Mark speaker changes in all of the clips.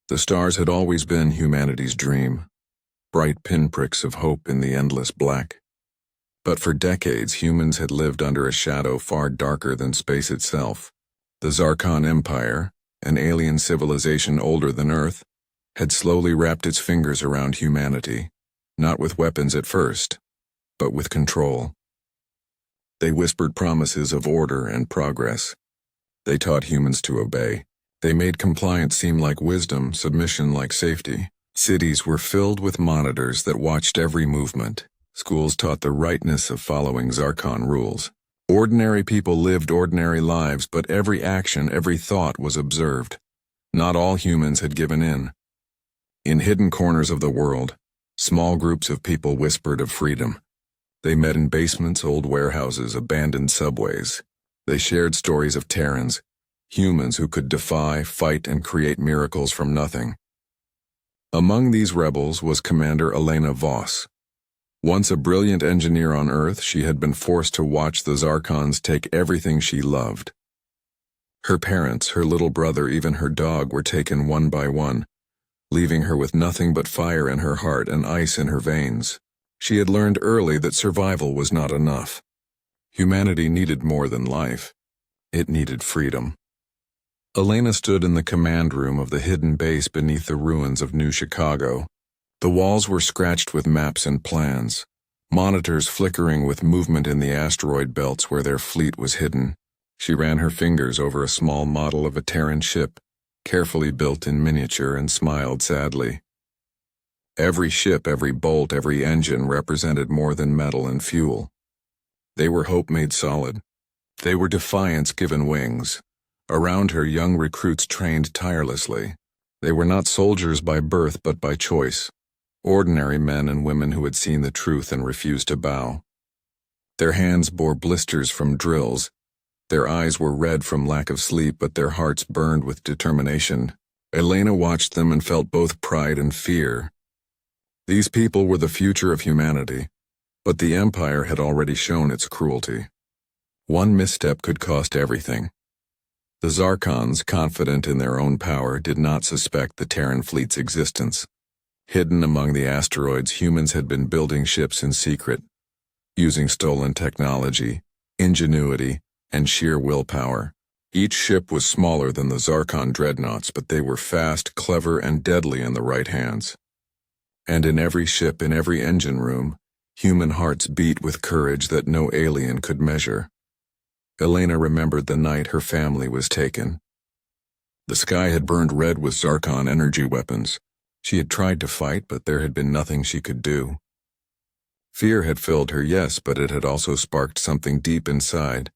Speaker 1: The stars had always been humanity's dream, bright pinpricks of hope in the endless black. But for decades, humans had lived under a shadow far darker than space itself. The Zarkon Empire, an alien civilization older than Earth, had slowly wrapped its fingers around humanity, not with weapons at first, but with control. They whispered promises of order and progress. They taught humans to obey. They made compliance seem like wisdom, submission like safety. Cities were filled with monitors that watched every movement. Schools taught the rightness of following Zarkon rules. Ordinary people lived ordinary lives, but every action, every thought was observed. Not all humans had given in. In hidden corners of the world, small groups of people whispered of freedom. They met in basements, old warehouses, abandoned subways. They shared stories of Terrans, humans who could defy, fight, and create miracles from nothing. Among these rebels was Commander Elena Voss. Once a brilliant engineer on Earth, she had been forced to watch the Zarkons take everything she loved. Her parents, her little brother, even her dog were taken one by one, leaving her with nothing but fire in her heart and ice in her veins. She had learned early that survival was not enough. Humanity needed more than life. It needed freedom. Elena stood in the command room of the hidden base beneath the ruins of New Chicago. The walls were scratched with maps and plans, monitors flickering with movement in the asteroid belts where their fleet was hidden. She ran her fingers over a small model of a Terran ship, carefully built in miniature, and smiled sadly. Every ship, every bolt, every engine represented more than metal and fuel. They were hope made solid. They were defiance given wings. Around her, young recruits trained tirelessly. They were not soldiers by birth but by choice. Ordinary men and women who had seen the truth and refused to bow. Their hands bore blisters from drills. Their eyes were red from lack of sleep, but their hearts burned with determination. Elena watched them and felt both pride and fear. These people were the future of humanity, but the Empire had already shown its cruelty. One misstep could cost everything. The Zarkons, confident in their own power, did not suspect the Terran fleet's existence. Hidden among the asteroids, humans had been building ships in secret, using stolen technology, ingenuity, and sheer willpower. Each ship was smaller than the Zarkon dreadnoughts, but they were fast, clever, and deadly in the right hands. And in every ship, in every engine room, human hearts beat with courage that no alien could measure. Elena remembered the night her family was taken. The sky had burned red with Zarkon energy weapons. She had tried to fight, but there had been nothing she could do. Fear had filled her, yes, but it had also sparked something deep inside,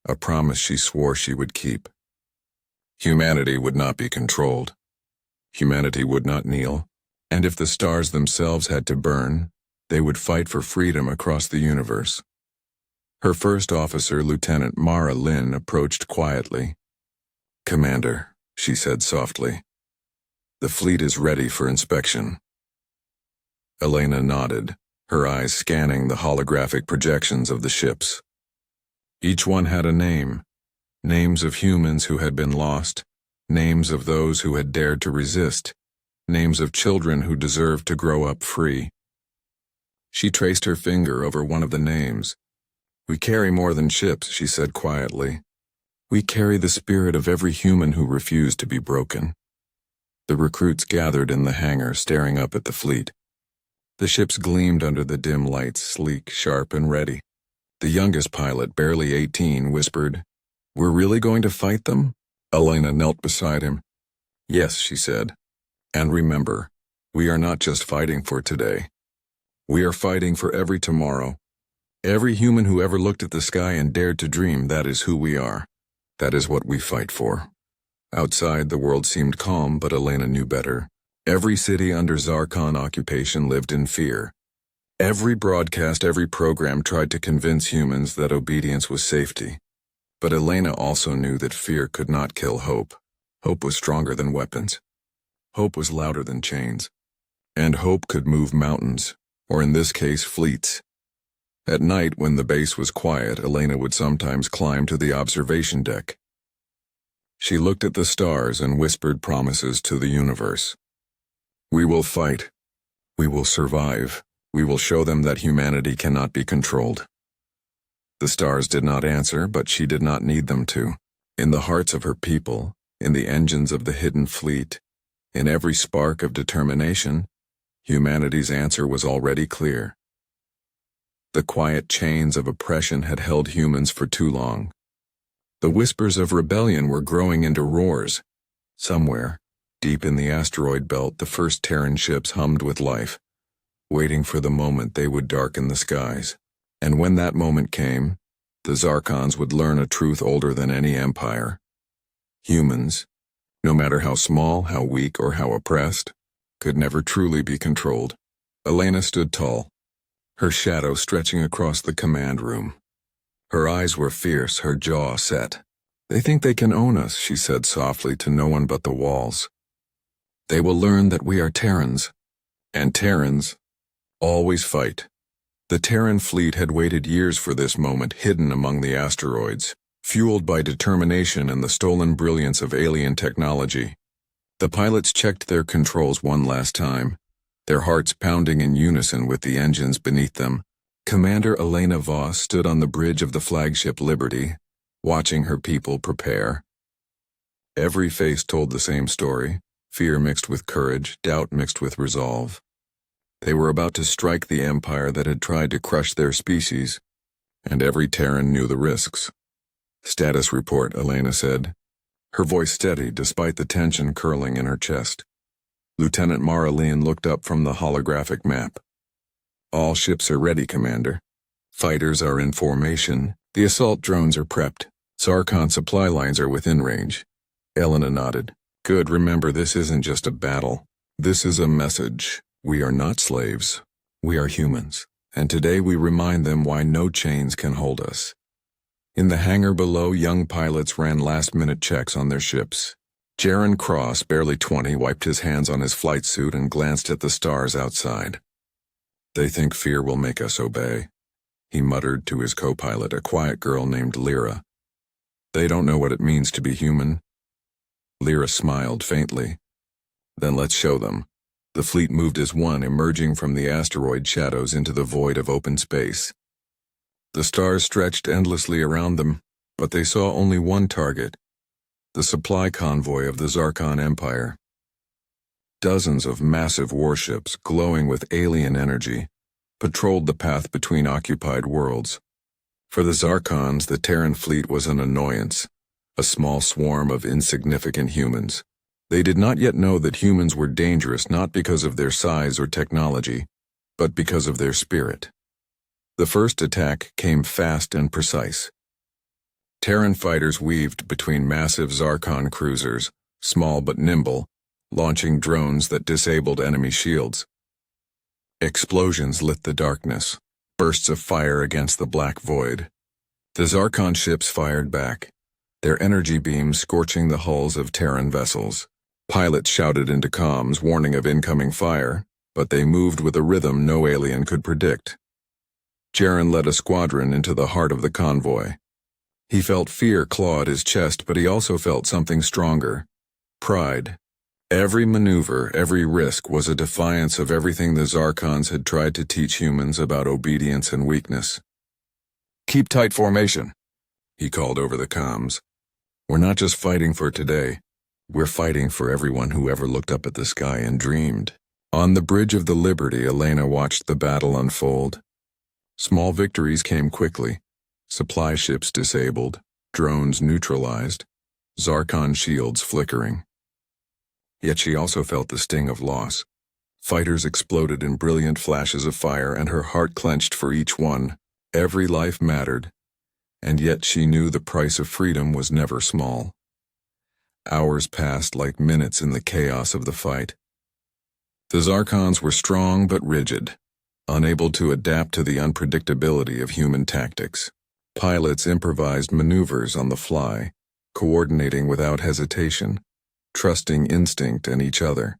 Speaker 1: a promise she swore she would keep. Humanity would not be controlled. Humanity would not kneel, and if the stars themselves had to burn, they would fight for freedom across the universe. Her first officer, Lieutenant Mara Lynn, approached quietly. "Commander," she said softly, "the fleet is ready for inspection." Elena nodded, her eyes scanning the holographic projections of the ships. Each one had a name, names of humans who had been lost, names of those who had dared to resist, names of children who deserved to grow up free. She traced her finger over one of the names. "We carry more than ships," she said quietly. "We carry the spirit of every human who refused to be broken." The recruits gathered in the hangar, staring up at the fleet. The ships gleamed under the dim lights, sleek, sharp, and ready. The youngest pilot, barely 18, whispered, "We're really going to fight them?" Elena knelt beside him. "Yes," she said. "And remember, we are not just fighting for today. We are fighting for every tomorrow. Every human who ever looked at the sky and dared to dream, that is who we are. That is what we fight for." Outside, the world seemed calm, but Elena knew better. Every city under Zarkon occupation lived in fear. Every broadcast, every program tried to convince humans that obedience was safety. But Elena also knew that fear could not kill hope. Hope was stronger than weapons. Hope was louder than chains. And hope could move mountains, or in this case, fleets. At night, when the base was quiet, Elena would sometimes climb to the observation deck. She looked at the stars and whispered promises to the universe. We will fight. We will survive. We will show them that humanity cannot be controlled. The stars did not answer, but she did not need them to. In the hearts of her people, in the engines of the hidden fleet, in every spark of determination, humanity's answer was already clear. The quiet chains of oppression had held humans for too long. The whispers of rebellion were growing into roars. Somewhere, deep in the asteroid belt, the first Terran ships hummed with life, waiting for the moment they would darken the skies. And when that moment came, the Zarkons would learn a truth older than any empire. Humans, no matter how small, how weak, or how oppressed, could never truly be controlled. Elena stood tall, her shadow stretching across the command room. Her eyes were fierce, her jaw set. They think they can own us, she said softly to no one but the walls. They will learn that we are Terrans, and Terrans always fight. The Terran fleet had waited years for this moment, hidden among the asteroids, fueled by determination and the stolen brilliance of alien technology. The pilots checked their controls one last time, their hearts pounding in unison with the engines beneath them. Commander Elena Voss stood on the bridge of the flagship Liberty, watching her people prepare. Every face told the same story, fear mixed with courage, doubt mixed with resolve. They were about to strike the empire that had tried to crush their species, and every Terran knew the risks. Status report, Elena said, her voice steady despite the tension curling in her chest. Lieutenant Marlene looked up from the holographic map. All ships are ready, Commander. Fighters are in formation. The assault drones are prepped. Zarkon supply lines are within range. Elena nodded. Good, remember this isn't just a battle. This is a message. We are not slaves. We are humans. And today we remind them why no chains can hold us. In the hangar below, young pilots ran last-minute checks on their ships. Jaron Cross, barely 20, wiped his hands on his flight suit and glanced at the stars outside. They think fear will make us obey, he muttered to his co-pilot, a quiet girl named Lyra. They don't know what it means to be human. Lyra smiled faintly. Then let's show them. The fleet moved as one, emerging from the asteroid shadows into the void of open space. The stars stretched endlessly around them, but they saw only one target, the supply convoy of the Zarkon Empire. Dozens of massive warships, glowing with alien energy, patrolled the path between occupied worlds. For the Zarkons, the Terran fleet was an annoyance, a small swarm of insignificant humans. They did not yet know that humans were dangerous not because of their size or technology, but because of their spirit. The first attack came fast and precise. Terran fighters weaved between massive Zarkon cruisers, small but nimble, launching drones that disabled enemy shields. Explosions lit the darkness, bursts of fire against the black void. The Zarkon ships fired back, their energy beams scorching the hulls of Terran vessels. Pilots shouted into comms, warning of incoming fire, but they moved with a rhythm no alien could predict. Jaron led a squadron into the heart of the convoy. He felt fear clawed his chest, but he also felt something stronger. Pride. Every maneuver, every risk was a defiance of everything the Zarkons had tried to teach humans about obedience and weakness. Keep tight formation, he called over the comms. We're not just fighting for today. We're fighting for everyone who ever looked up at the sky and dreamed. On the bridge of the Liberty, Elena watched the battle unfold. Small victories came quickly. Supply ships disabled, drones neutralized, Zarkon shields flickering. Yet she also felt the sting of loss. Fighters exploded in brilliant flashes of fire, and her heart clenched for each one. Every life mattered, and yet she knew the price of freedom was never small. Hours passed like minutes in the chaos of the fight. The Zarkons were strong but rigid, unable to adapt to the unpredictability of human tactics. Pilots improvised maneuvers on the fly, coordinating without hesitation, trusting instinct and each other.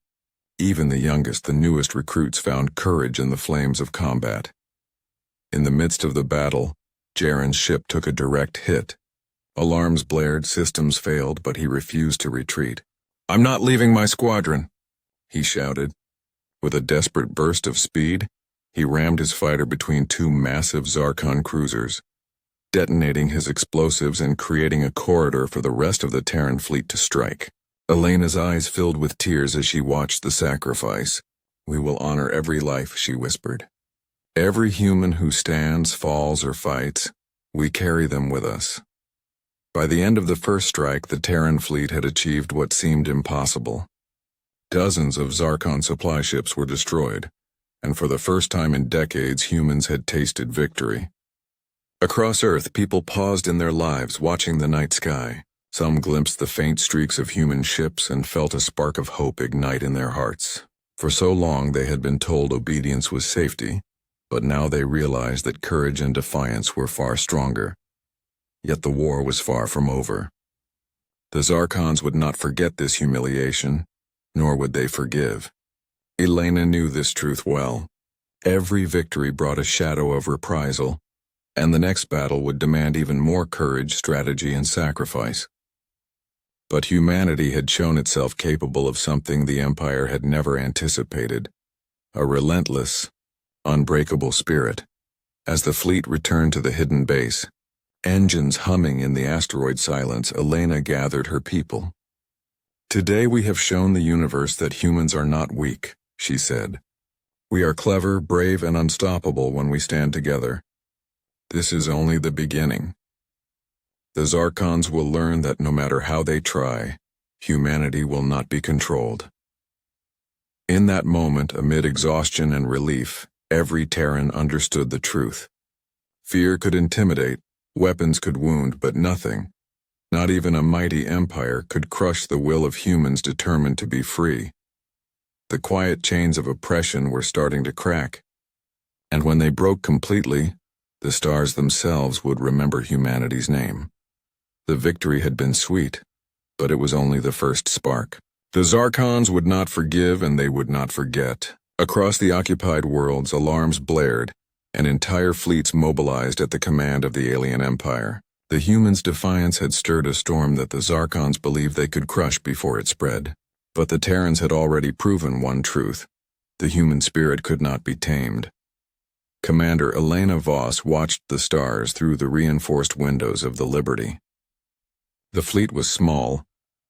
Speaker 1: Even the youngest, the newest recruits found courage in the flames of combat. In the midst of the battle, Jaron's ship took a direct hit. Alarms blared, systems failed, but he refused to retreat. "I'm not leaving my squadron," he shouted. With a desperate burst of speed, he rammed his fighter between two massive Zarkon cruisers, detonating his explosives and creating a corridor for the rest of the Terran fleet to strike. Elena's eyes filled with tears as she watched the sacrifice. "We will honor every life," she whispered. "Every human who stands, falls, or fights, we carry them with us." By the end of the first strike, the Terran fleet had achieved what seemed impossible. Dozens of Zarkon supply ships were destroyed, and for the first time in decades, humans had tasted victory. Across Earth, people paused in their lives, watching the night sky. Some glimpsed the faint streaks of human ships and felt a spark of hope ignite in their hearts. For so long, they had been told obedience was safety, but now they realized that courage and defiance were far stronger. Yet the war was far from over. The Zarkons would not forget this humiliation, nor would they forgive. Elena knew this truth well. Every victory brought a shadow of reprisal, and the next battle would demand even more courage, strategy, and sacrifice. But humanity had shown itself capable of something the Empire had never anticipated: a relentless, unbreakable spirit. As the fleet returned to the hidden base, engines humming in the asteroid silence, Elena gathered her people. "Today we have shown the universe that humans are not weak," she said. "We are clever, brave, and unstoppable when we stand together. This is only the beginning. The Zarkons will learn that no matter how they try, humanity will not be controlled." In that moment, amid exhaustion and relief, every Terran understood the truth. Fear could intimidate, weapons could wound, but nothing, not even a mighty empire, could crush the will of humans determined to be free. The quiet chains of oppression were starting to crack, and when they broke completely, the stars themselves would remember humanity's name. The victory had been sweet, but it was only the first spark. The Zarkons would not forgive, and they would not forget. Across the occupied worlds, alarms blared, and entire fleets mobilized at the command of the alien empire. The humans' defiance had stirred a storm that the Zarkons believed they could crush before it spread. But the Terrans had already proven one truth: the human spirit could not be tamed. Commander Elena Voss watched the stars through the reinforced windows of the Liberty. The fleet was small,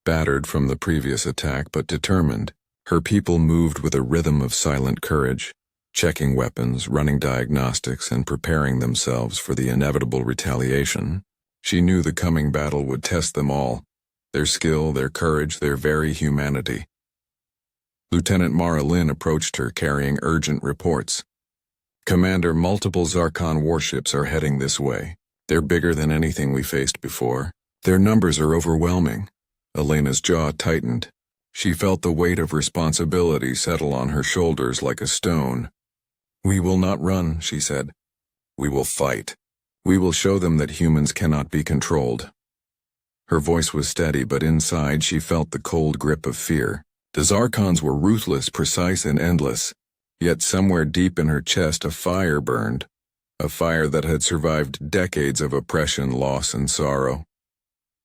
Speaker 1: battered from the previous attack, but determined. Her people moved with a rhythm of silent courage, checking weapons, running diagnostics, and preparing themselves for the inevitable retaliation. She knew the coming battle would test them all: their skill, their courage, their very humanity. Lieutenant Mara Lin approached her, carrying urgent reports. "Commander, multiple Zarkon warships are heading this way. They're bigger than anything we faced before. Their numbers are overwhelming." Elena's jaw tightened. She felt the weight of responsibility settle on her shoulders like a stone. "We will not run," she said. "We will fight. We will show them that humans cannot be controlled." Her voice was steady, but inside she felt the cold grip of fear. The Zarkons were ruthless, precise, and endless, yet somewhere deep in her chest a fire burned, a fire that had survived decades of oppression, loss, and sorrow.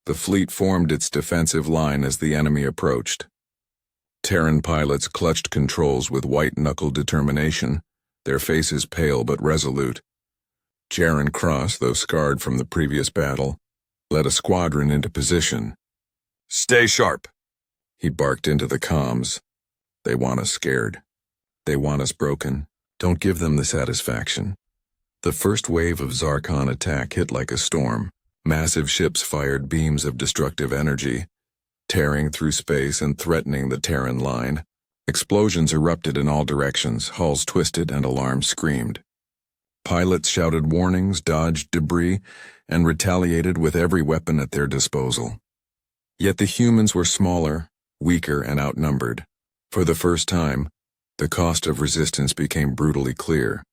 Speaker 1: The fleet formed its defensive line as the enemy approached. Terran pilots clutched controls with white-knuckle determination, their faces pale but resolute. Jaron Cross, though scarred from the previous battle, led a squadron into position. "Stay sharp," he barked into the comms. "They want us scared. They want us broken. Don't give them the satisfaction." The first wave of Zarkon attack hit like a storm. Massive ships fired beams of destructive energy, tearing through space and threatening the Terran line. Explosions erupted in all directions, hulls twisted, and alarms screamed. Pilots shouted warnings, dodged debris, and retaliated with every weapon at their disposal. Yet the humans were smaller, weaker, and outnumbered. For the first time, the cost of resistance became brutally clear.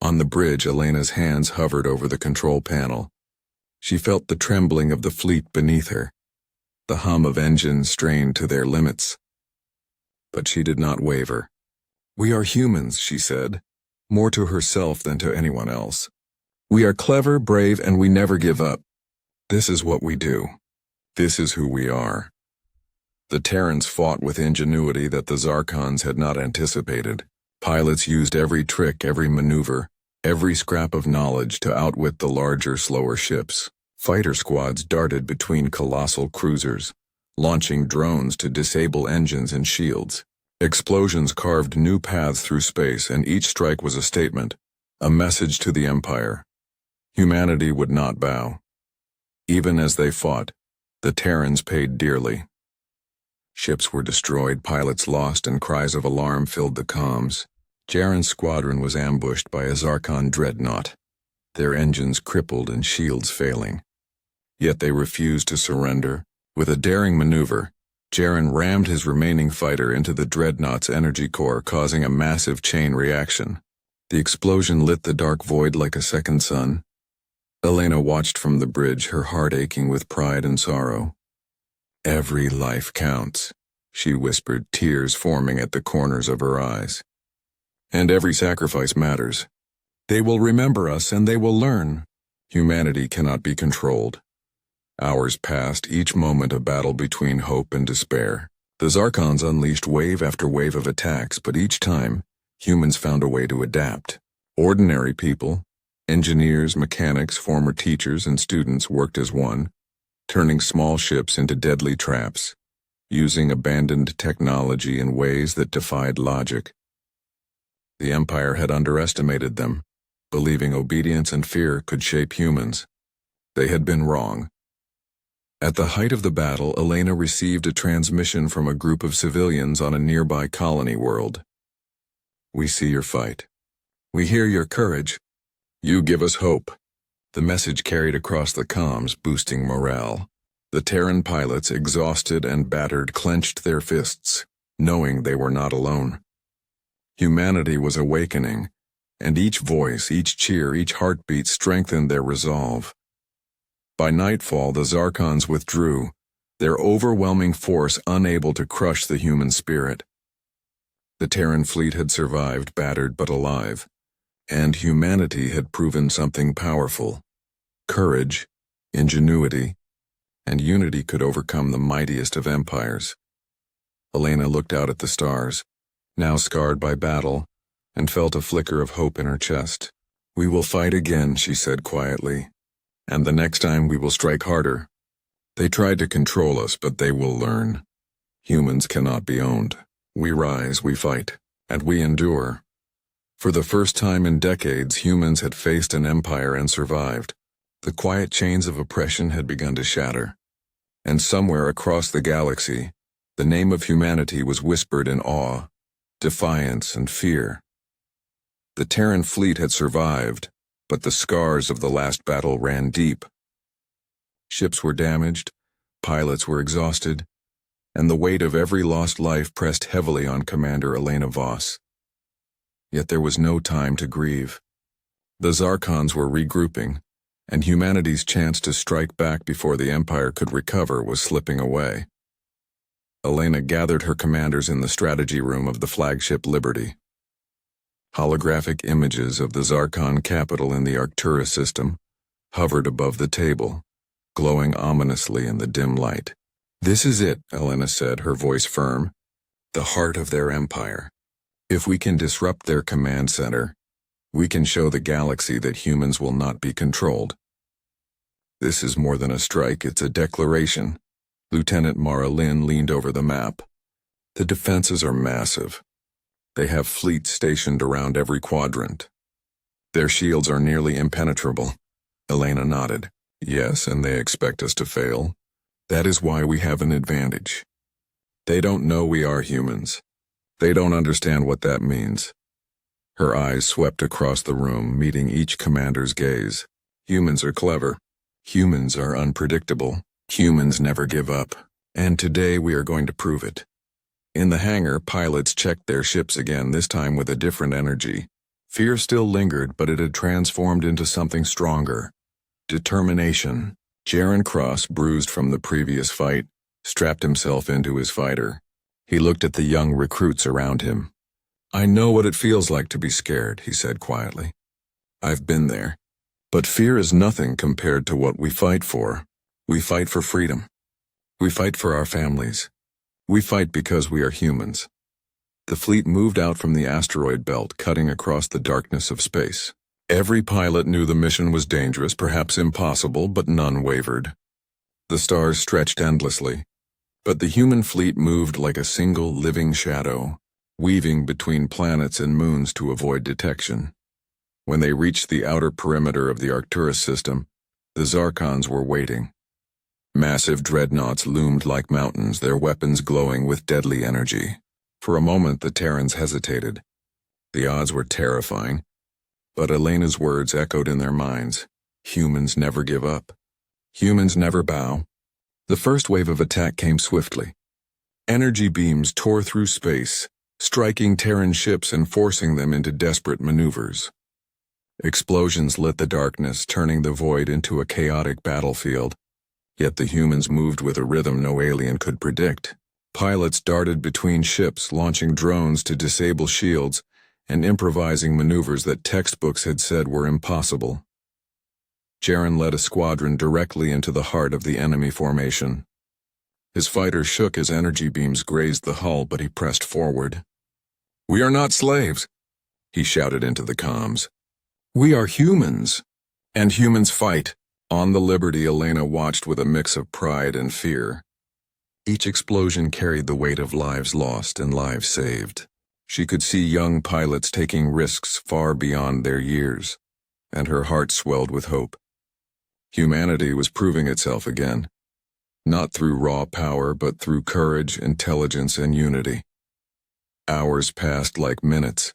Speaker 1: On the bridge, Elena's hands hovered over the control panel. She felt the trembling of the fleet beneath her, the hum of engines strained to their limits. But she did not waver. "We are humans," she said, more to herself than to anyone else. "We are clever, brave, and we never give up. This is what we do. This is who we are. The Terrans fought with ingenuity that the Zarkons had not anticipated. Pilots used every trick, every maneuver, every scrap of knowledge to outwit the larger, slower ships. Fighter squads darted between colossal cruisers, launching drones to disable engines and shields. Explosions carved new paths through space, and each strike was a statement, a message to the Empire. Humanity would not bow. Even as they fought, the Terrans paid dearly. Ships were destroyed, pilots lost, and cries of alarm filled the comms. Jaren's squadron was ambushed by a Zarkon dreadnought, their engines crippled and shields failing. Yet they refused to surrender. With a daring maneuver, Jaren rammed his remaining fighter into the dreadnought's energy core, causing a massive chain reaction. The explosion lit the dark void like a second sun. Elena watched from the bridge, her heart aching with pride and sorrow. "Every life counts," she whispered, tears forming at the corners of her eyes. "And every sacrifice matters. They will remember us and they will learn. Humanity cannot be controlled." Hours passed, each moment a battle between hope and despair. The Zarkons unleashed wave after wave of attacks, but each time, humans found a way to adapt. Ordinary people, engineers, mechanics, former teachers, and students worked as one, turning small ships into deadly traps, using abandoned technology in ways that defied logic. The Empire had underestimated them, believing obedience and fear could shape humans. They had been wrong. At the height of the battle, Elena received a transmission from a group of civilians on a nearby colony world. "We see your fight. We hear your courage. You give us hope." The message carried across the comms, boosting morale. The Terran pilots, exhausted and battered, clenched their fists, knowing they were not alone. Humanity was awakening, and each voice, each cheer, each heartbeat strengthened their resolve. By nightfall, the Zarkons withdrew, their overwhelming force unable to crush the human spirit. The Terran fleet had survived, battered but alive, and humanity had proven something powerful. Courage, ingenuity, and unity could overcome the mightiest of empires. Elena looked out at the stars, now scarred by battle, and felt a flicker of hope in her chest. "We will fight again," she said quietly. "And the next time we will strike harder. They tried to control us, but they will learn. Humans cannot be owned. We rise, we fight, and we endure." For the first time in decades, humans had faced an empire and survived. The quiet chains of oppression had begun to shatter. And somewhere across the galaxy, the name of humanity was whispered in awe, defiance, and fear. The Terran fleet had survived, but the scars of the last battle ran deep. Ships were damaged, pilots were exhausted, and the weight of every lost life pressed heavily on Commander Elena Voss. Yet there was no time to grieve. The Zarkons were regrouping, and humanity's chance to strike back before the Empire could recover was slipping away. Elena gathered her commanders in the strategy room of the flagship Liberty. Holographic images of the Zarkon capital in the Arcturus system hovered above the table, glowing ominously in the dim light. "This is it," Elena said, her voice firm. "The heart of their empire. If we can disrupt their command center, we can show the galaxy that humans will not be controlled." "This is more than a strike, it's a declaration." Lieutenant Mara Lin leaned over the map. "The defenses are massive. They have fleets stationed around every quadrant. Their shields are nearly impenetrable." Elena nodded. "Yes, and they expect us to fail. That is why we have an advantage. They don't know we are humans. They don't understand what that means." Her eyes swept across the room, meeting each commander's gaze. "Humans are clever. Humans are unpredictable. Humans never give up. And today we are going to prove it." In the hangar, pilots checked their ships again, this time with a different energy. Fear still lingered, but it had transformed into something stronger. Determination. Jaren Cross, bruised from the previous fight, strapped himself into his fighter. He looked at the young recruits around him. "I know what it feels like to be scared," he said quietly. "I've been there. But fear is nothing compared to what we fight for." We fight for freedom. We fight for our families. We fight because we are humans. The fleet moved out from the asteroid belt, cutting across the darkness of space. Every pilot knew the mission was dangerous, perhaps impossible, but none wavered. The stars stretched endlessly, but the human fleet moved like a single living shadow, weaving between planets and moons to avoid detection. When they reached the outer perimeter of the Arcturus system, the Zarkons were waiting. Massive dreadnoughts loomed like mountains, their weapons glowing with deadly energy. For a moment the Terrans hesitated. The odds were terrifying, but Elena's words echoed in their minds. Humans never give up. Humans never bow. The first wave of attack came swiftly. Energy beams tore through space, striking Terran ships and forcing them into desperate maneuvers. Explosions lit the darkness, turning the void into a chaotic battlefield. Yet the humans moved with a rhythm no alien could predict. Pilots darted between ships, launching drones to disable shields and improvising maneuvers that textbooks had said were impossible. Jaren led a squadron directly into the heart of the enemy formation. His fighter shook as energy beams grazed the hull, but he pressed forward. "We are not slaves," he shouted into the comms. "We are humans, and humans fight." On the Liberty, Elena watched with a mix of pride and fear. Each explosion carried the weight of lives lost and lives saved. She could see young pilots taking risks far beyond their years, and her heart swelled with hope. Humanity was proving itself again, not through raw power, but through courage, intelligence, and unity. Hours passed like minutes.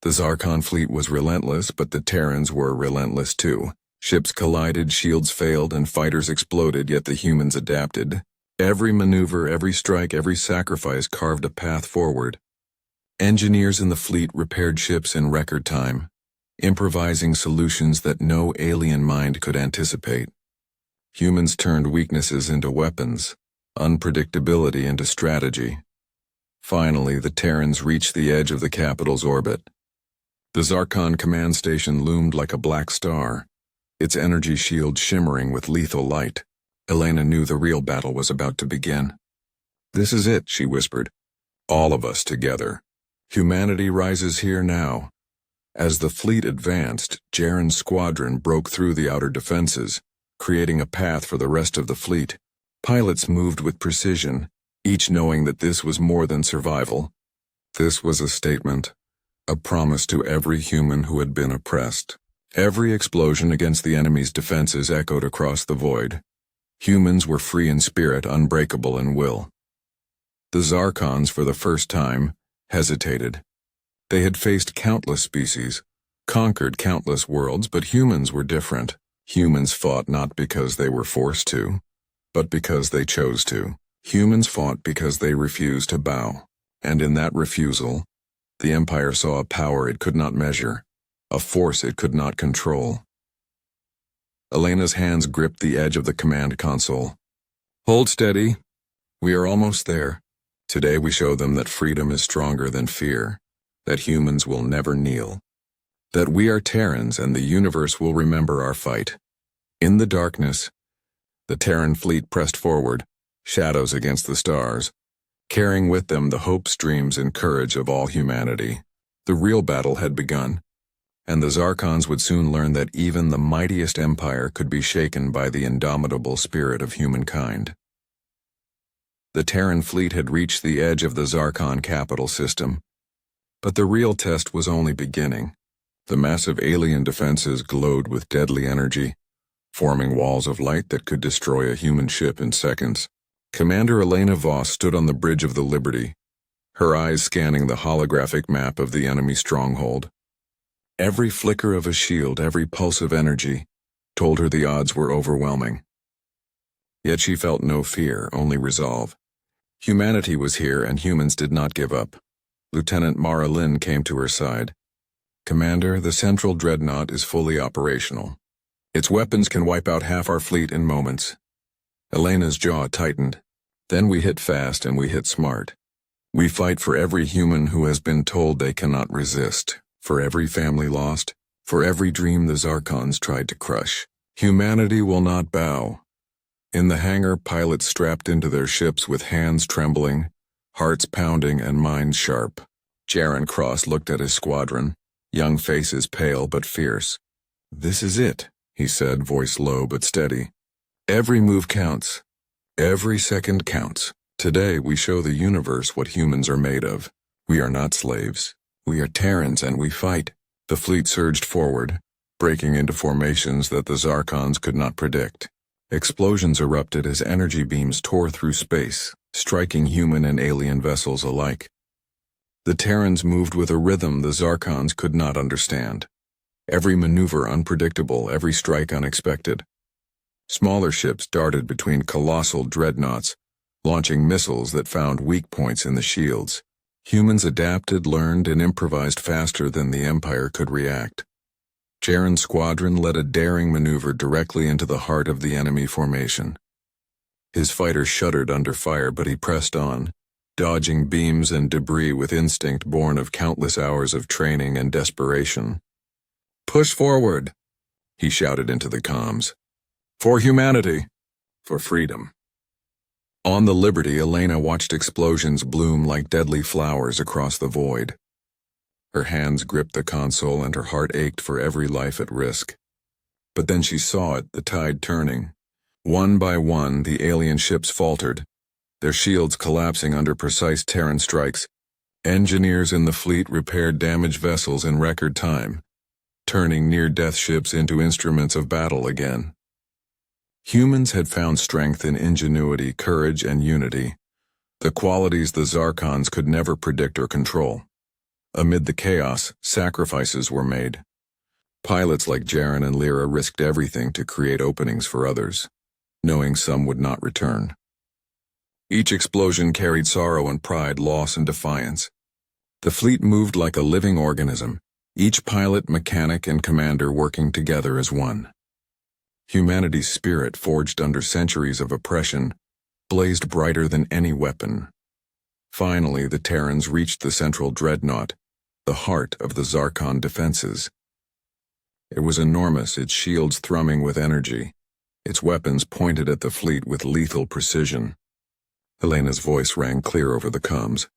Speaker 1: The Zarkon fleet was relentless, but the Terrans were relentless too. Ships collided, shields failed, and fighters exploded, yet the humans adapted. Every maneuver, every strike, every sacrifice carved a path forward. Engineers in the fleet repaired ships in record time, improvising solutions that no alien mind could anticipate. Humans turned weaknesses into weapons, unpredictability into strategy. Finally, the Terrans reached the edge of the capital's orbit. The Zarkon command station loomed like a black star, its energy shield shimmering with lethal light. Elena knew the real battle was about to begin. "This is it," she whispered. "All of us together. Humanity rises here now." As the fleet advanced, Jaren's squadron broke through the outer defenses, creating a path for the rest of the fleet. Pilots moved with precision, each knowing that this was more than survival. This was a statement, a promise to every human who had been oppressed. Every explosion against the enemy's defenses echoed across the void. Humans were free in spirit, unbreakable in will. The Zarkons, for the first time, hesitated. They had faced countless species, conquered countless worlds, but humans were different. Humans fought not because they were forced to, but because they chose to. Humans fought because they refused to bow. And in that refusal, the Empire saw a power it could not measure, a force it could not control. Elena's hands gripped the edge of the command console. "Hold steady. We are almost there. Today we show them that freedom is stronger than fear, that humans will never kneel, that we are Terrans and the universe will remember our fight." In the darkness, the Terran fleet pressed forward, shadows against the stars, carrying with them the hopes, dreams, and courage of all humanity. The real battle had begun, and the Zarkons would soon learn that even the mightiest empire could be shaken by the indomitable spirit of humankind. The Terran fleet had reached the edge of the Zarkon capital system, but the real test was only beginning. The massive alien defenses glowed with deadly energy, forming walls of light that could destroy a human ship in seconds. Commander Elena Voss stood on the bridge of the Liberty, her eyes scanning the holographic map of the enemy stronghold. Every flicker of a shield, every pulse of energy, told her the odds were overwhelming. Yet she felt no fear, only resolve. Humanity was here, and humans did not give up. Lieutenant Mara Lin came to her side. "Commander, the central dreadnought is fully operational. Its weapons can wipe out half our fleet in moments." Elena's jaw tightened. "Then we hit fast and we hit smart. We fight for every human who has been told they cannot resist, for every family lost, for every dream the Zarkons tried to crush. Humanity will not bow. In the hangar, pilots strapped into their ships with hands trembling, hearts pounding, and minds sharp. Jaron Cross looked at his squadron, young faces pale but fierce. "This is it," he said, voice low but steady. "Every move counts. Every second counts. Today we show the universe what humans are made of. We are not slaves. We are Terrans and we fight." The fleet surged forward, breaking into formations that the Zarkons could not predict. Explosions erupted as energy beams tore through space, striking human and alien vessels alike. The Terrans moved with a rhythm the Zarkons could not understand. Every maneuver unpredictable, every strike unexpected. Smaller ships darted between colossal dreadnoughts, launching missiles that found weak points in the shields. Humans adapted, learned, and improvised faster than the Empire could react. Jaron's squadron led a daring maneuver directly into the heart of the enemy formation. His fighters shuddered under fire, but he pressed on, dodging beams and debris with instinct born of countless hours of training and desperation. "Push forward," he shouted into the comms. "For humanity. For freedom." On the Liberty, Elena watched explosions bloom like deadly flowers across the void. Her hands gripped the console and her heart ached for every life at risk. But then she saw it, the tide turning. One by one, the alien ships faltered, their shields collapsing under precise Terran strikes. Engineers in the fleet repaired damaged vessels in record time, turning near-death ships into instruments of battle again. Humans had found strength in ingenuity, courage, and unity, the qualities the Zarkons could never predict or control. Amid the chaos, sacrifices were made. Pilots like Jaron and Lyra risked everything to create openings for others, knowing some would not return. Each explosion carried sorrow and pride, loss and defiance. The fleet moved like a living organism, each pilot, mechanic, and commander working together as one. Humanity's spirit, forged under centuries of oppression, blazed brighter than any weapon. Finally, the Terrans reached the central dreadnought, the heart of the Zarkon defenses. It was enormous, its shields thrumming with energy, its weapons pointed at the fleet with lethal precision. Elena's voice rang clear over the comms.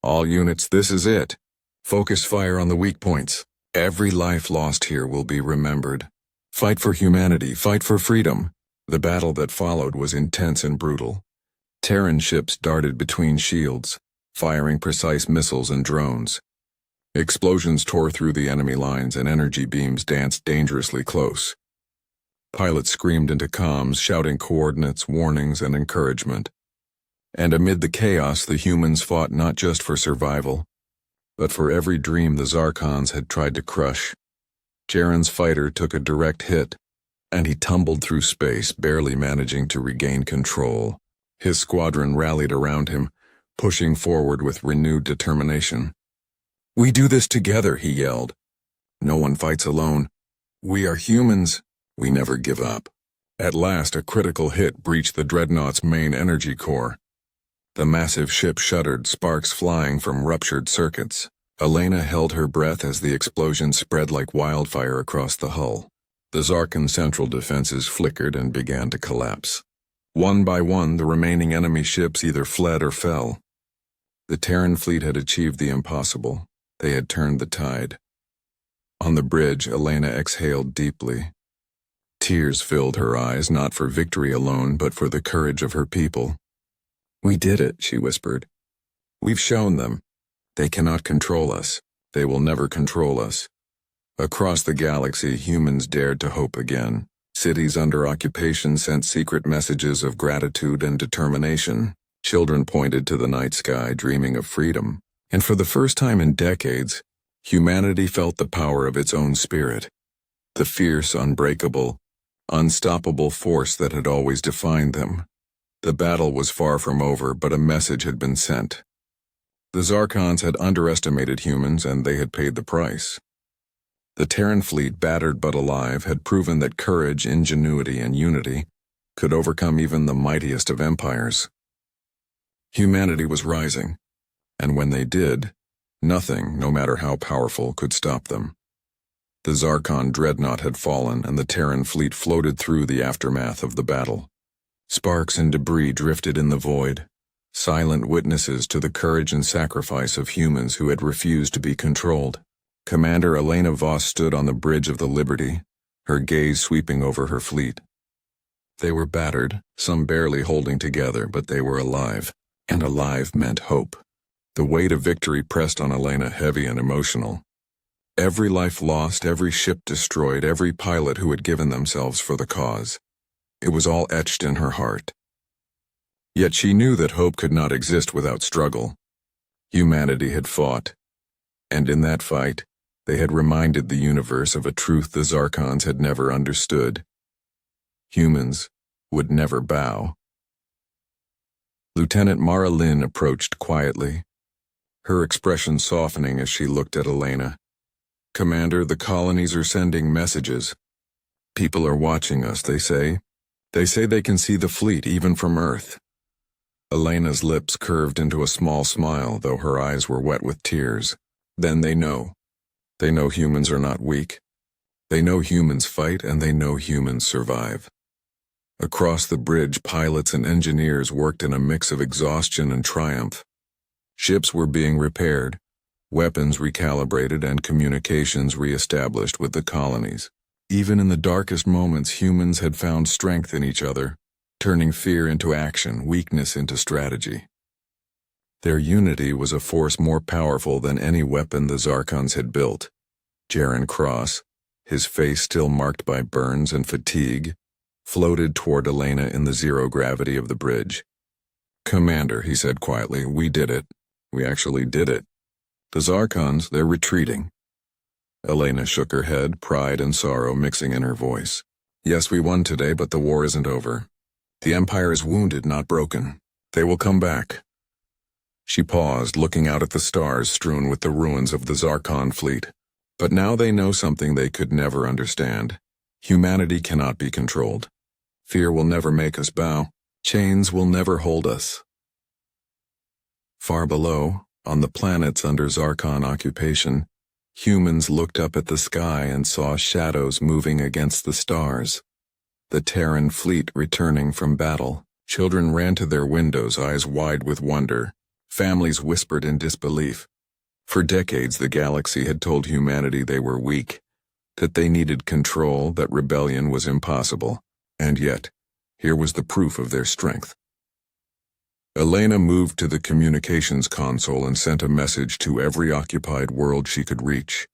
Speaker 1: "All units, this is it. Focus fire on the weak points. Every life lost here will be remembered. Fight for humanity, fight for freedom." The battle that followed was intense and brutal. Terran ships darted between shields, firing precise missiles and drones. Explosions tore through the enemy lines and energy beams danced dangerously close. Pilots screamed into comms, shouting coordinates, warnings, and encouragement. And amid the chaos, the humans fought not just for survival, but for every dream the Zarkons had tried to crush. Jaron's fighter took a direct hit, and he tumbled through space, barely managing to regain control. His squadron rallied around him, pushing forward with renewed determination. "We do this together," he yelled. "No one fights alone. We are humans. We never give up." At last, a critical hit breached the dreadnought's main energy core. The massive ship shuddered, sparks flying from ruptured circuits. Elena held her breath as the explosion spread like wildfire across the hull. The Zarkon central defenses flickered and began to collapse. One by one, the remaining enemy ships either fled or fell. The Terran fleet had achieved the impossible. They had turned the tide. On the bridge, Elena exhaled deeply. Tears filled her eyes, not for victory alone, but for the courage of her people. "We did it," she whispered. "We've shown them. They cannot control us. They will never control us." Across the galaxy, humans dared to hope again. Cities under occupation sent secret messages of gratitude and determination. Children pointed to the night sky, dreaming of freedom. And for the first time in decades, humanity felt the power of its own spirit. The fierce, unbreakable, unstoppable force that had always defined them. The battle was far from over, but a message had been sent. The Zarkons had underestimated humans, and they had paid the price. The Terran fleet, battered but alive, had proven that courage, ingenuity, and unity could overcome even the mightiest of empires. Humanity was rising, and when they did, nothing, no matter how powerful, could stop them. The Zarkon dreadnought had fallen, and the Terran fleet floated through the aftermath of the battle. Sparks and debris drifted in the void, silent witnesses to the courage and sacrifice of humans who had refused to be controlled. Commander Elena Voss stood on the bridge of the Liberty, her gaze sweeping over her fleet. They were battered, some barely holding together, but they were alive, and alive meant hope. The weight of victory pressed on Elena, heavy and emotional. Every life lost, every ship destroyed, every pilot who had given themselves for the cause. It was all etched in her heart. Yet she knew that hope could not exist without struggle. Humanity had fought, and in that fight, they had reminded the universe of a truth the Zarkons had never understood. Humans would never bow. Lieutenant Mara Lynn approached quietly, her expression softening as she looked at Elena. "Commander, the colonies are sending messages. People are watching us, they say. They say they can see the fleet, even from Earth." Elena's lips curved into a small smile, though her eyes were wet with tears. Then they know. They know humans are not weak. They know humans fight, and they know humans survive. Across the bridge, pilots and engineers worked in a mix of exhaustion and triumph. Ships were being repaired, weapons recalibrated, and communications re-established with the colonies. Even in the darkest moments, humans had found strength in each other, turning fear into action, weakness into strategy. Their unity was a force more powerful than any weapon the Zarkons had built. Jaren Cross, his face still marked by burns and fatigue, floated toward Elena in the zero gravity of the bridge. "Commander," he said quietly, "we did it. We actually did it. The Zarkons, they're retreating." Elena shook her head, pride and sorrow mixing in her voice. "Yes, we won today, but the war isn't over. The Empire is wounded, not broken. They will come back." She paused, looking out at the stars strewn with the ruins of the Zarkon fleet. But now they know something they could never understand. Humanity cannot be controlled. Fear will never make us bow. Chains will never hold us. Far below, on the planets under Zarkon occupation, humans looked up at the sky and saw shadows moving against the stars. The Terran fleet returning from battle. Children ran to their windows, eyes wide with wonder. Families whispered in disbelief. For decades, the galaxy had told humanity they were weak, that they needed control, that rebellion was impossible. And yet, here was the proof of their strength. Elena moved to the communications console and sent a message to every occupied world she could reach.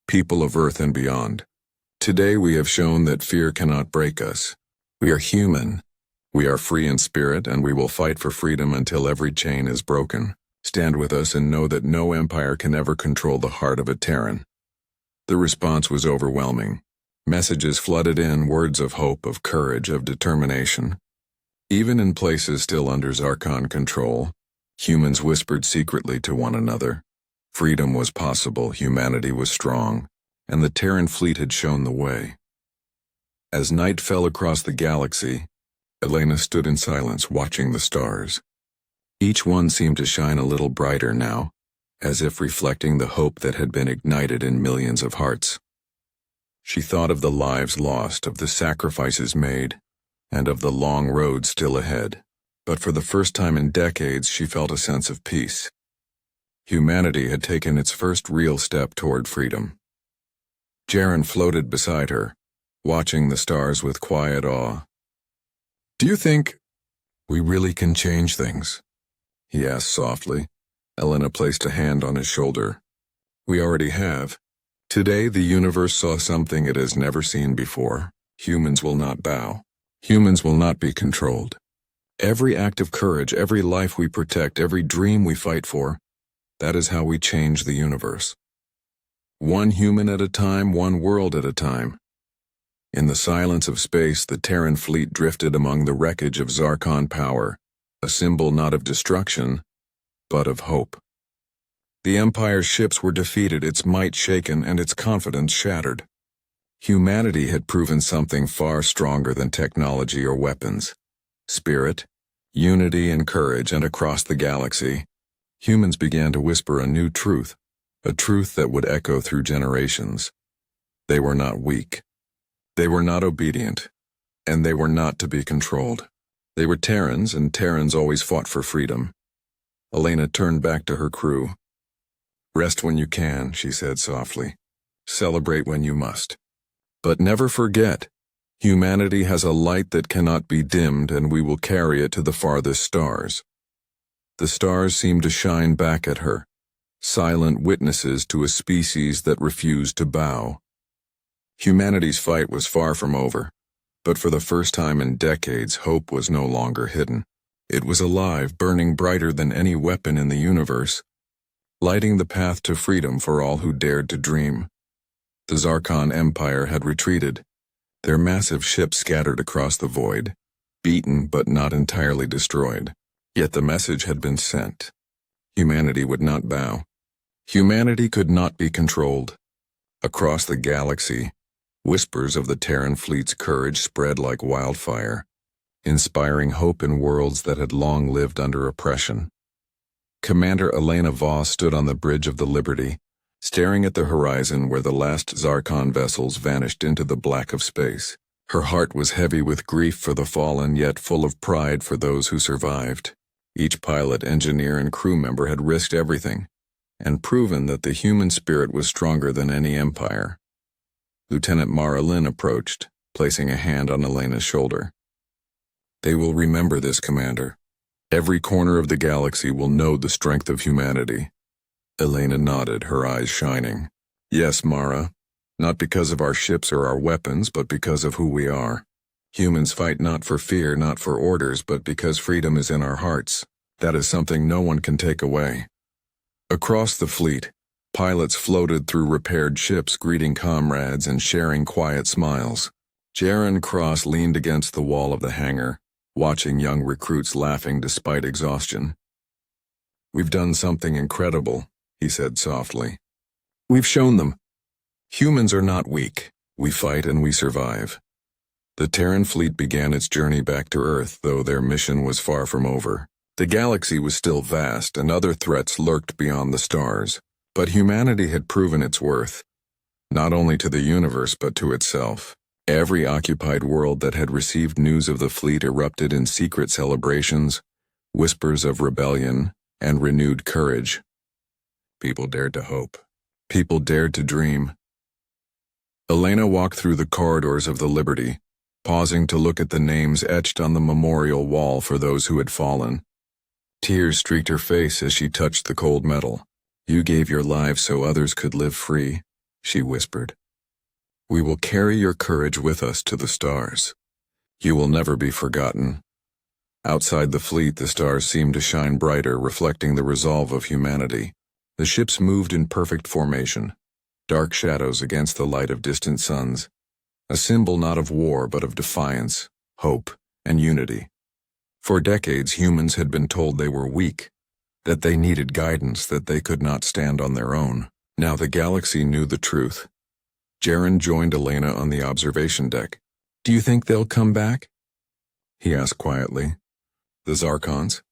Speaker 1: "People of Earth and beyond, today we have shown that fear cannot break us. We are human. We are free in spirit, and we will fight for freedom until every chain is broken. Stand with us and know that no empire can ever control the heart of a Terran." The response was overwhelming. Messages flooded in, words of hope, of courage, of determination. Even in places still under Zarkon control, humans whispered secretly to one another. Freedom was possible, humanity was strong, and the Terran fleet had shown the way. As night fell across the galaxy, Elena stood in silence, watching the stars. Each one seemed to shine a little brighter now, as if reflecting the hope that had been ignited in millions of hearts. She thought of the lives lost, of the sacrifices made, and of the long road still ahead. But for the first time in decades, she felt a sense of peace. Humanity had taken its first real step toward freedom. Jaren floated beside her, watching the stars with quiet awe. "Do you think we really can change things?" he asked softly. Elena placed a hand on his shoulder. "We already have. Today the universe saw something it has never seen before. Humans will not bow. Humans will not be controlled. Every act of courage, every life we protect, every dream we fight for, that is how we change the universe. One human at a time, one world at a time." In the silence of space, the Terran fleet drifted among the wreckage of Zarkon power, a symbol not of destruction, but of hope. The Empire's ships were defeated, its might shaken, and its confidence shattered. Humanity had proven something far stronger than technology or weapons. Spirit, unity, and courage, and across the galaxy, humans began to whisper a new truth, a truth that would echo through generations. They were not weak. They were not obedient. and they were not to be controlled. They were Terrans, and Terrans always fought for freedom. Elena turned back to her crew. "Rest when you can," she said softly. "Celebrate when you must. But never forget, humanity has a light that cannot be dimmed, and we will carry it to the farthest stars." The stars seemed to shine back at her, silent witnesses to a species that refused to bow. Humanity's fight was far from over, but for the first time in decades, hope was no longer hidden. It was alive, burning brighter than any weapon in the universe, lighting the path to freedom for all who dared to dream. The Zarkon Empire had retreated, their massive ships scattered across the void, beaten but not entirely destroyed. Yet the message had been sent. Humanity would not bow. Humanity could not be controlled. Across the galaxy, whispers of the Terran fleet's courage spread like wildfire, inspiring hope in worlds that had long lived under oppression. Commander Elena Voss stood on the bridge of the Liberty, staring at the horizon where the last Zarkon vessels vanished into the black of space. Her heart was heavy with grief for the fallen, yet full of pride for those who survived. Each pilot, engineer, and crew member had risked everything, and proven that the human spirit was stronger than any empire. Lieutenant Mara Lynn approached, placing a hand on Elena's shoulder. "They will remember this, Commander. Every corner of the galaxy will know the strength of humanity." Elena nodded, her eyes shining. "Yes, Mara. Not because of our ships or our weapons, but because of who we are. Humans fight not for fear, not for orders, but because freedom is in our hearts. That is something no one can take away." Across the fleet, pilots floated through repaired ships, greeting comrades and sharing quiet smiles. Jaron Cross leaned against the wall of the hangar, watching young recruits laughing despite exhaustion. "We've done something incredible," he said softly. "We've shown them. Humans are not weak. We fight and we survive." The Terran fleet began its journey back to Earth, though their mission was far from over. The galaxy was still vast, and other threats lurked beyond the stars. But humanity had proven its worth, not only to the universe but to itself. Every occupied world that had received news of the fleet erupted in secret celebrations, whispers of rebellion, and renewed courage. People dared to hope. People dared to dream. Elena walked through the corridors of the Liberty, pausing to look at the names etched on the memorial wall for those who had fallen. Tears streaked her face as she touched the cold metal. "You gave your lives so others could live free," she whispered. "We will carry your courage with us to the stars. You will never be forgotten." Outside the fleet, the stars seemed to shine brighter, reflecting the resolve of humanity. The ships moved in perfect formation, dark shadows against the light of distant suns, a symbol not of war but of defiance, hope, and unity. For decades, humans had been told they were weak, that they needed guidance, that they could not stand on their own. Now the galaxy knew the truth. Jaron joined Elena on the observation deck. "Do you think they'll come back?" he asked quietly. "The Zarkons?"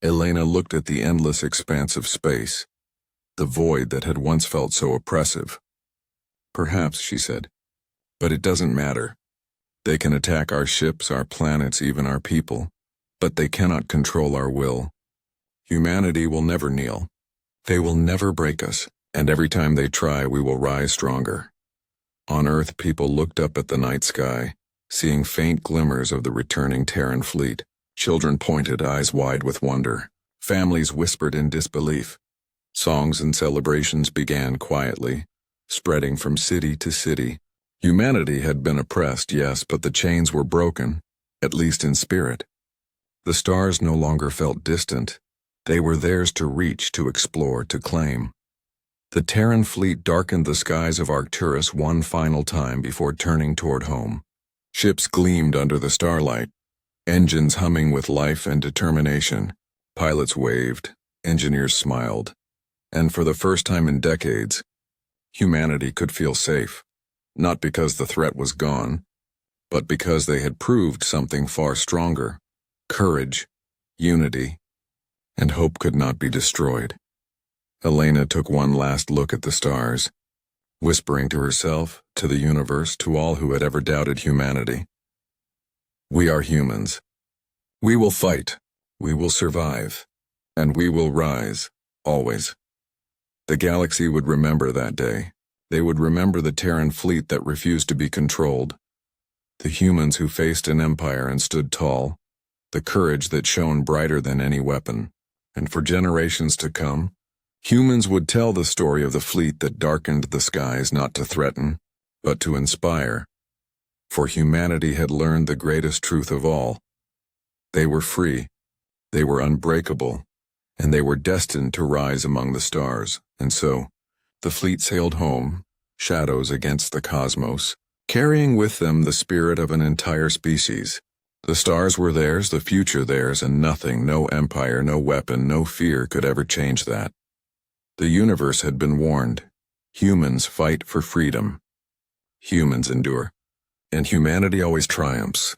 Speaker 1: Elena looked at the endless expanse of space, the void that had once felt so oppressive. "Perhaps," she said. "But it doesn't matter. They can attack our ships, our planets, even our people, but they cannot control our will. Humanity will never kneel. They will never break us, and every time they try, we will rise stronger." On Earth, people looked up at the night sky, seeing faint glimmers of the returning Terran fleet. Children pointed, eyes wide with wonder. Families whispered in disbelief. Songs and celebrations began quietly, spreading from city to city. Humanity had been oppressed, yes, but the chains were broken, at least in spirit. The stars no longer felt distant. They were theirs to reach, to explore, to claim. The Terran fleet darkened the skies of Arcturus one final time before turning toward home. Ships gleamed under the starlight, engines humming with life and determination. Pilots waved, engineers smiled, and for the first time in decades, humanity could feel safe, not because the threat was gone, but because they had proved something far stronger: courage, unity, and hope could not be destroyed. Elena took one last look at the stars, whispering to herself, to the universe, to all who had ever doubted humanity, We are humans. We will fight, we will survive, and we will rise, always. The galaxy would remember that day. They would remember the Terran fleet that refused to be controlled, the humans who faced an empire and stood tall, the courage that shone brighter than any weapon. And for generations to come, humans would tell the story of the fleet that darkened the skies not to threaten, but to inspire. For humanity had learned the greatest truth of all. They were free, they were unbreakable, and they were destined to rise among the stars. And so, the fleet sailed home, shadows against the cosmos, carrying with them the spirit of an entire species. The stars were theirs, the future theirs, and nothing, no empire, no weapon, no fear could ever change that. The universe had been warned. Humans fight for freedom. Humans endure. And humanity always triumphs.